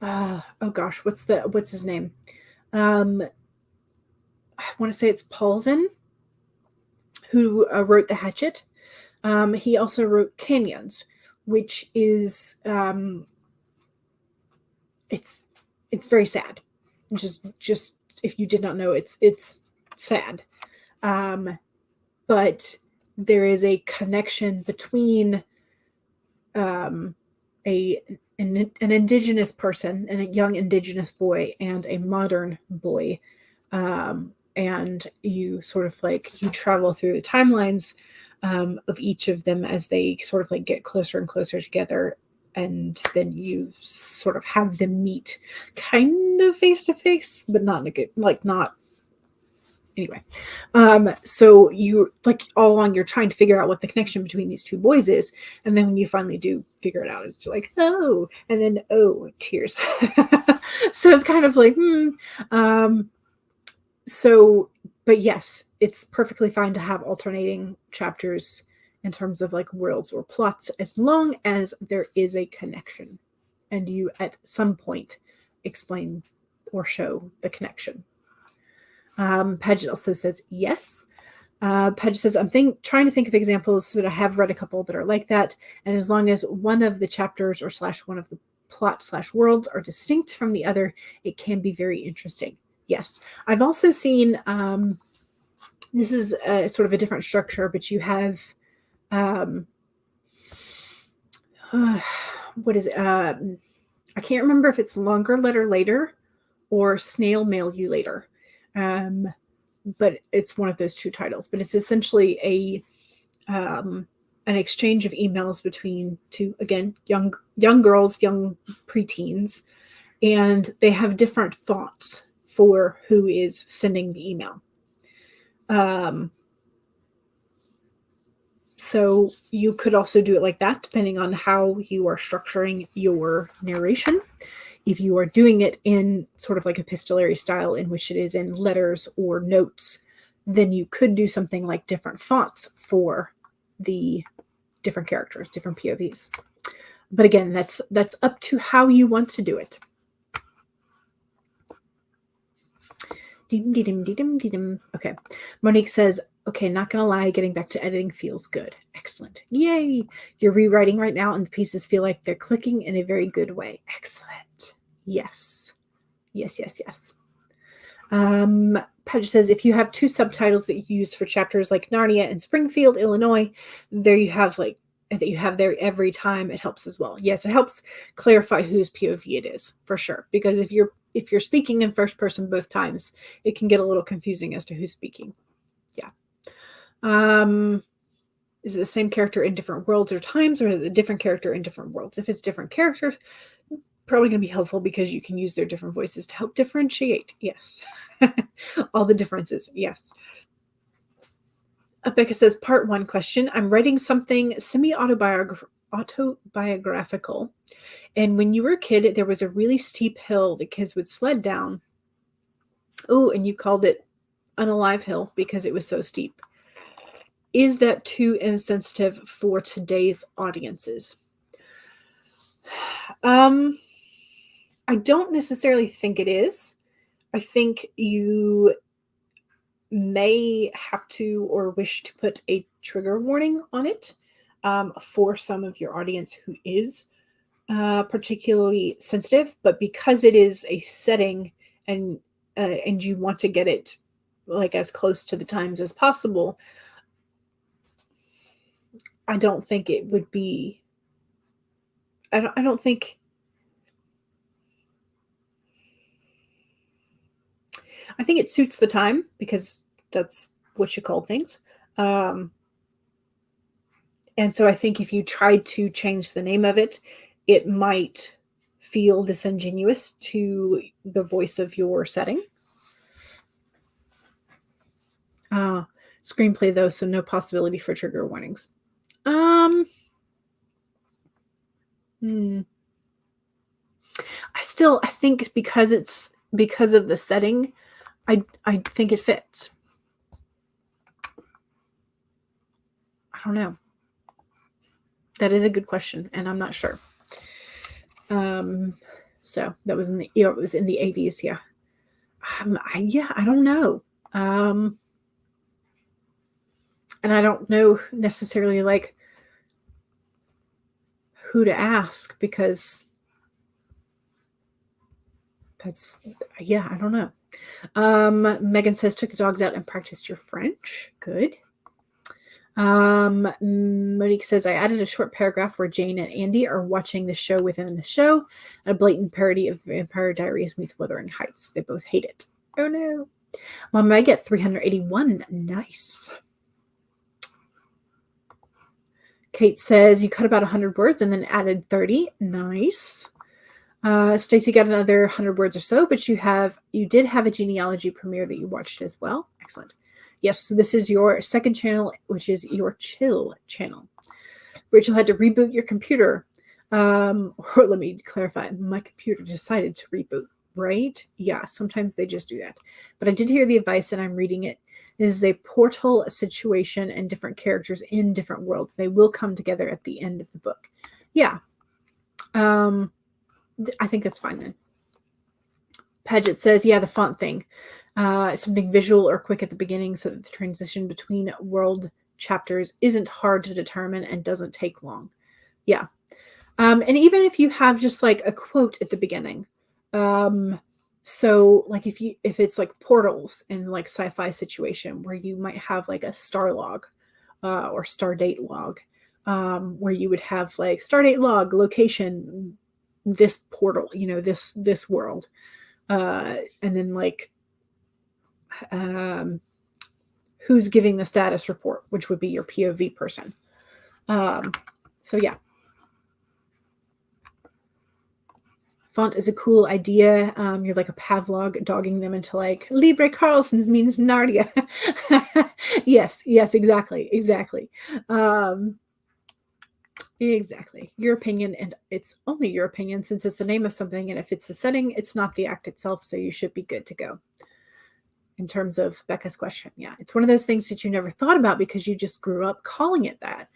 oh gosh, what's his name? I want to say it's Paulson, who wrote The Hatchet. He also wrote Canyons, which is it's very sad. Just if you did not know, it's sad. But there is a connection between an indigenous person and a young indigenous boy and a modern boy. And you sort of like, you travel through the timelines of each of them as they sort of like get closer and closer together. And then you sort of have them meet kind of face to face, but not in a good, like not anyway. So you like all along you're trying to figure out what the connection between these two boys is, and then when you finally do figure it out, it's like, oh, and then tears. So it's kind of like but yes, it's perfectly fine to have alternating chapters in terms of like worlds or plots, as long as there is a connection and you at some point explain or show the connection. Paget also says yes. Paget says, I'm trying to think of examples, but I have read a couple that are like that. And as long as one of the chapters or / one of the plot / worlds are distinct from the other, it can be very interesting. Yes. I've also seen, this is sort of a different structure, but you have, what is it? I can't remember if it's Longer Letter Later or Snail Mail You Later. But it's one of those two titles, but it's essentially an exchange of emails between two, again, young girls, young preteens, and they have different thoughts for who is sending the email. So you could also do it like that, depending on how you are structuring your narration. If you are doing it in sort of like epistolary style, in which it is in letters or notes, then you could do something like different fonts for the different characters, different POVs. But again, that's up to how you want to do it. Okay. Monique says, okay, not gonna lie, getting back to editing feels good. Excellent. Yay. You're rewriting right now and the pieces feel like they're clicking in a very good way. Excellent. Yes. Paget says, if you have two subtitles that you use for chapters like Narnia and Springfield, Illinois, there you have like that you have there every time, it helps as well. Yes, it helps clarify whose POV it is, for sure. Because if you're speaking in first person both times, it can get a little confusing as to who's speaking. Yeah. Is it the same character in different worlds or times, or is it a different character in different worlds? If it's different characters, probably going to be helpful because you can use their different voices to help differentiate. Yes. All the differences. Yes. Becca says, part 1 question. I'm writing something semi-autobiographical. And when you were a kid, there was a really steep hill that kids would sled down. Oh, and you called it Unalive Hill because it was so steep. Is that too insensitive for today's audiences? I don't necessarily think it is. I think you may have to or wish to put a trigger warning on it for some of your audience who is particularly sensitive, but because it is a setting and you want to get it like as close to the times as possible, I don't think it would be. I don't think. I think it suits the time because that's what you call things. And so I think if you tried to change the name of it, it might feel disingenuous to the voice of your setting. Screenplay though, so no possibility for trigger warnings. I think because of the setting, I think it fits. I don't know. That is a good question, and I'm not sure. So that was it was in the 80s, yeah. I don't know. And I don't know necessarily like who to ask because I don't know. Megan says, took the dogs out and practiced your French. Good. Monique says, I added a short paragraph where Jane and Andy are watching the show within the show, a blatant parody of Vampire Diaries meets Wuthering Heights. They both hate it. Oh no. Mom, I get 381. Nice. Kate says, you cut about 100 words and then added 30. Nice. Stacy got another 100 words or so, but you did have a genealogy premiere that you watched as well. Excellent. Yes, so this is your second channel, which is your chill channel. Rachel had to reboot your computer. Or let me clarify, my computer decided to reboot, right? Yeah, sometimes they just do that. But I did hear the advice and I'm reading it. This is a portal situation and different characters in different worlds. They will come together at the end of the book. Yeah. I think that's fine then. Paget says, yeah, the font thing. Something visual or quick at the beginning so that the transition between world chapters isn't hard to determine and doesn't take long. Yeah. And even if you have just like a quote at the beginning. So like if it's like portals in like sci-fi situation where you might have like a star log or star date log where you would have like star date log, location, this portal, this world. And then like who's giving the status report, which would be your POV person. So yeah. Font is a cool idea. You're like a Pavlov dogging them into like Libre Carlson's means Narnia. yes, exactly. Exactly. Your opinion, and it's only your opinion since it's the name of something, and if it's the setting, it's not the act itself, so you should be good to go. In terms of Becca's question, yeah, it's one of those things that you never thought about because you just grew up calling it that.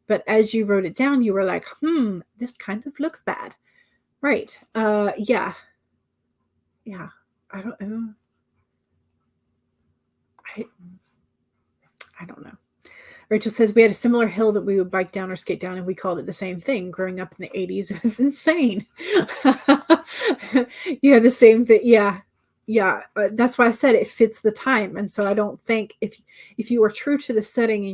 But as you wrote it down, you were like, this kind of looks bad. Right. Yeah. I don't know. I don't know. Rachel says, we had a similar hill that we would bike down or skate down, and we called it the same thing. Growing up in the 80s, it was insane. Yeah, the same thing. Yeah. That's why I said it fits the time. And so I don't think if you are true to the setting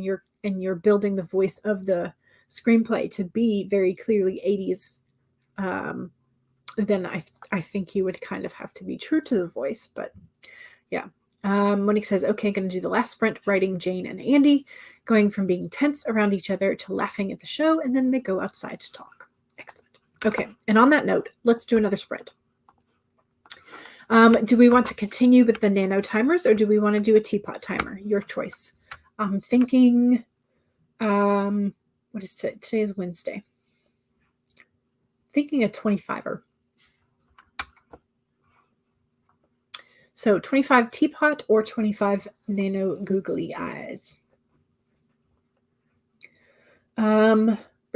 and you're building the voice of the screenplay to be very clearly 80s, then I think you would kind of have to be true to the voice. But yeah. Monique says, okay, going to do the last sprint, writing Jane and Andy, going from being tense around each other to laughing at the show, and then they go outside to talk. Excellent. Okay, and on that note, let's do another sprint. Do we want to continue with the nano timers, or do we want to do a teapot timer? Your choice. I'm thinking, what is today? Today is Wednesday. Thinking a 25er. So 25 teapot or 25 nano googly eyes.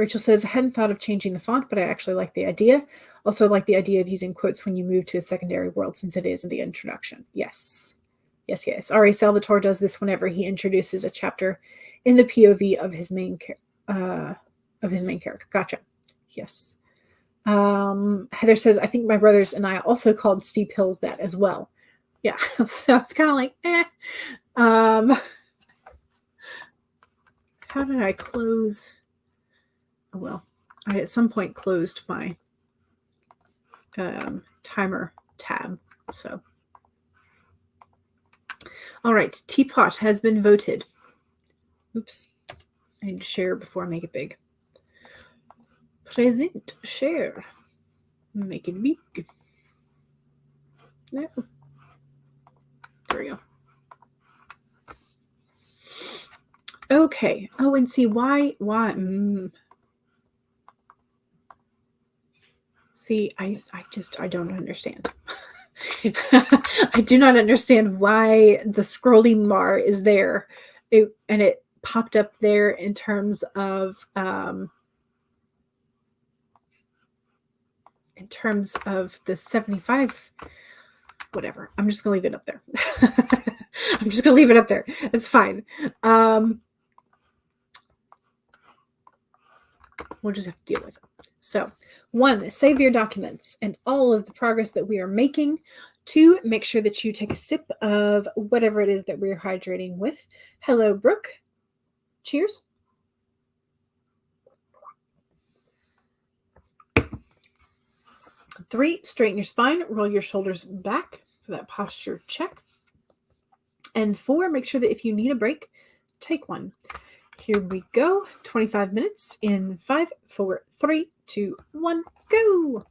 Rachel says, I hadn't thought of changing the font, but I actually like the idea. Also like the idea of using quotes when you move to a secondary world, since it is in the introduction. Yes. Yes, yes. R.A. Salvatore does this whenever he introduces a chapter in the POV of his main character. Gotcha. Yes. Heather says, I think my brothers and I also called steep hills that as well. Yeah. So it's kind of like, how did I close? Oh, well, I at some point closed my timer tab. So, all right. Teapot has been voted. Oops. I need to share before I make it big. Present, share, make it big. No. There we go. Okay. Oh, and see why. See, I don't understand. I do not understand why the scrolling bar is there. And it popped up there in terms of the 75, whatever. I'm just gonna leave it up there. I'm just gonna leave it up there. It's fine. We'll just have to deal with it. So, 1, save your documents and all of the progress that we are making. 2, make sure that you take a sip of whatever it is that we're hydrating with. Hello, Brooke. Cheers. 3, straighten your spine, roll your shoulders back for that posture check. And 4, make sure that if you need a break, take one. Here we go. 25 minutes in 5, 4, 3, 2, 1, go.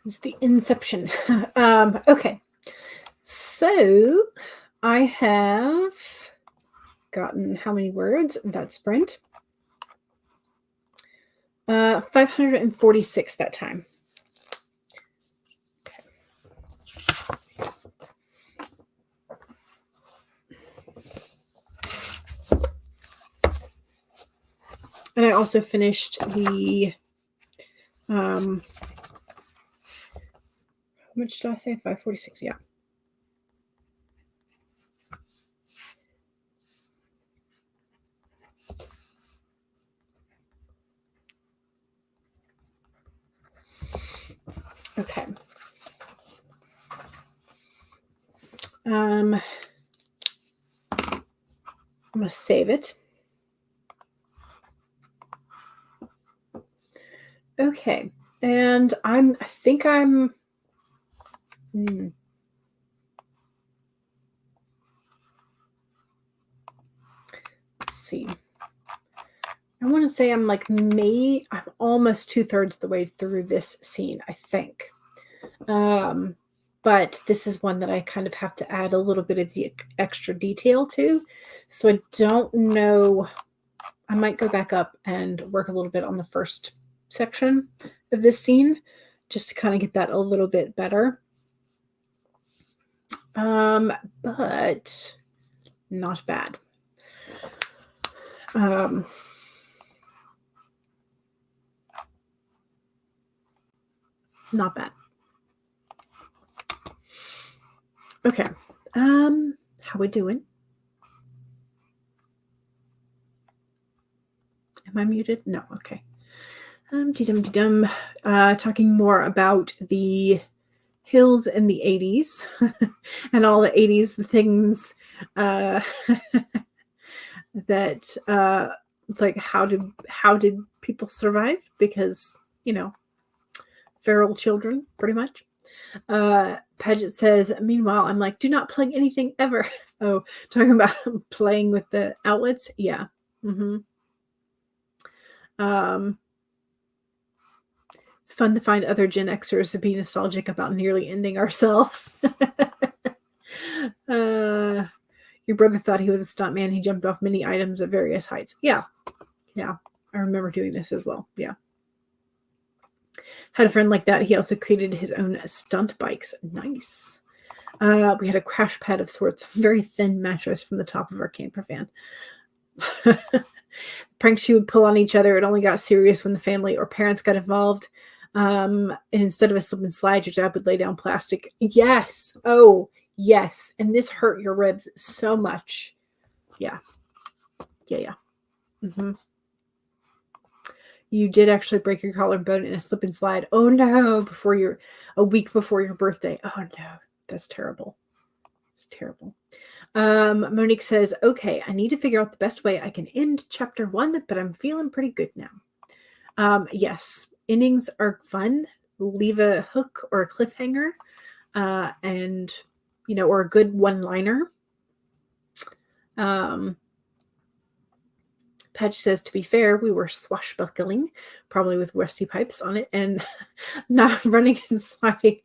It's the inception. Okay. So I have gotten how many words that sprint? 546 that time. Okay. And I also finished the how much did I say? 546, yeah. Okay. I'm gonna save it. Okay, and I think I'm. Let's see. I want to say I'm like I'm almost 2/3 the way through this scene, I think. But this is one that I kind of have to add a little bit of the extra detail to. So I don't know. I might go back up and work a little bit on the first section of this scene just to kind of get that a little bit better. But not bad. Not bad. Okay. How we doing? Am I muted? No. Okay. Talking more about the hills in the 80s and all the 80s things that like how did people survive? Because, feral children, pretty much. Paget says, meanwhile, I'm like, do not plug anything ever. Oh, talking about playing with the outlets? Yeah. It's fun to find other Gen Xers to be nostalgic about nearly ending ourselves. Your brother thought he was a stuntman. He jumped off many items at various heights. Yeah. I remember doing this as well. Yeah. Had a friend like that. He also created his own stunt bikes. Nice. We had a crash pad of sorts, very thin mattress from the top of our camper van. Pranks you would pull on each other. It only got serious when the family or parents got involved. And instead of a slip and slide, your dad would lay down plastic. Yes. Oh, yes. And this hurt your ribs so much. Yeah. You did actually break your collarbone in a slip and slide. Oh no, a week before your birthday. Oh no, that's terrible. It's terrible. Monique says, okay, I need to figure out the best way I can end chapter 1, but I'm feeling pretty good now. Yes, endings are fun. Leave a hook or a cliffhanger, and, or a good one-liner. Patch says, to be fair, we were swashbuckling, probably with rusty pipes on it, and not running and sliding,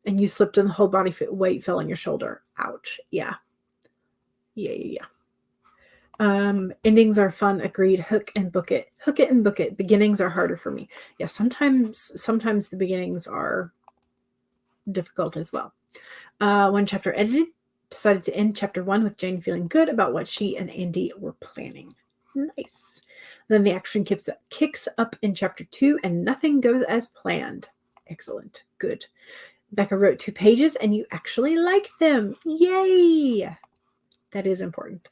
and you slipped and the whole body weight fell on your shoulder. Ouch. Yeah. Endings are fun. Agreed. Hook it and book it. Beginnings are harder for me. Yeah, sometimes the beginnings are difficult as well. One chapter edited. Decided to end chapter 1 with Jane feeling good about what she and Andy were planning. Nice. Then the action kicks up in chapter 2 and nothing goes as planned. Excellent. Good. Becca wrote 2 pages and you actually like them. Yay! That is important.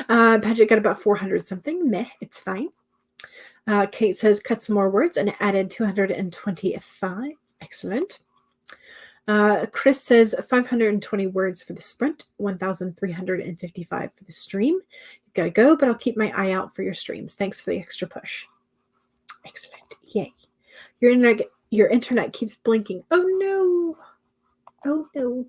Patrick got about 400 something. Meh, it's fine. Kate says, cut some more words and added 225. Excellent. Chris says 520 words for the sprint, 1,355 for the stream. You've got to go, but I'll keep my eye out for your streams. Thanks for the extra push. Excellent. Yay. Your internet keeps blinking. Oh no.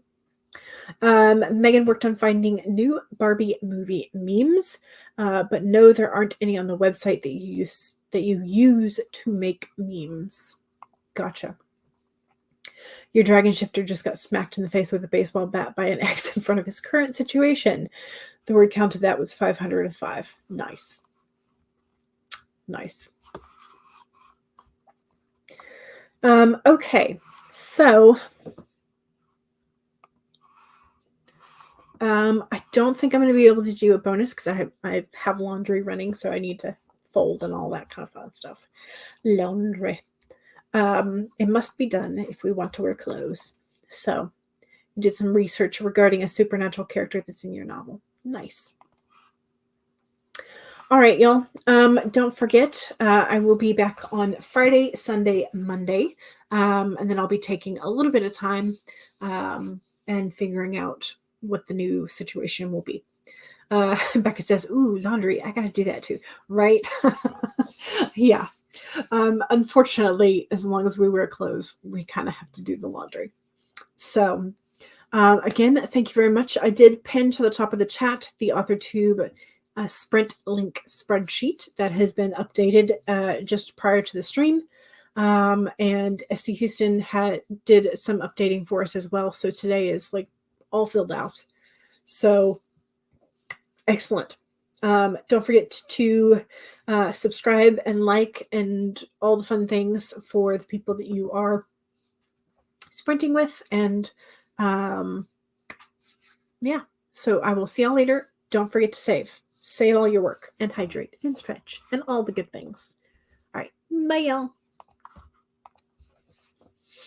Megan worked on finding new Barbie movie memes, but no, there aren't any on the website that you use to make memes. Gotcha. Your dragon shifter just got smacked in the face with a baseball bat by an ex in front of his current situation. The word count of that was 505. Nice. Nice. Okay, so I don't think I'm going to be able to do a bonus because I have laundry running, so I need to fold and all that kind of fun stuff. Laundry. It must be done if we want to wear clothes. So I did some research regarding a supernatural character that's in your novel. Nice. All right, y'all. Don't forget, I will be back on Friday, Sunday, Monday. And then I'll be taking a little bit of time and figuring out what the new situation will be. Becca says, ooh, laundry. I got to do that too. Right? Yeah. Unfortunately, as long as we wear clothes, we kind of have to do the laundry. So again, thank you very much. I did pin to the top of the chat the AuthorTube Sprint link spreadsheet that has been updated just prior to the stream. And SC Houston did some updating for us as well. So today is like all filled out. So excellent. Don't forget to subscribe and like and all the fun things for the people that you are sprinting with. And yeah, so I will see y'all later. Don't forget to save all your work and hydrate and stretch and all the good things. All right. Bye, y'all.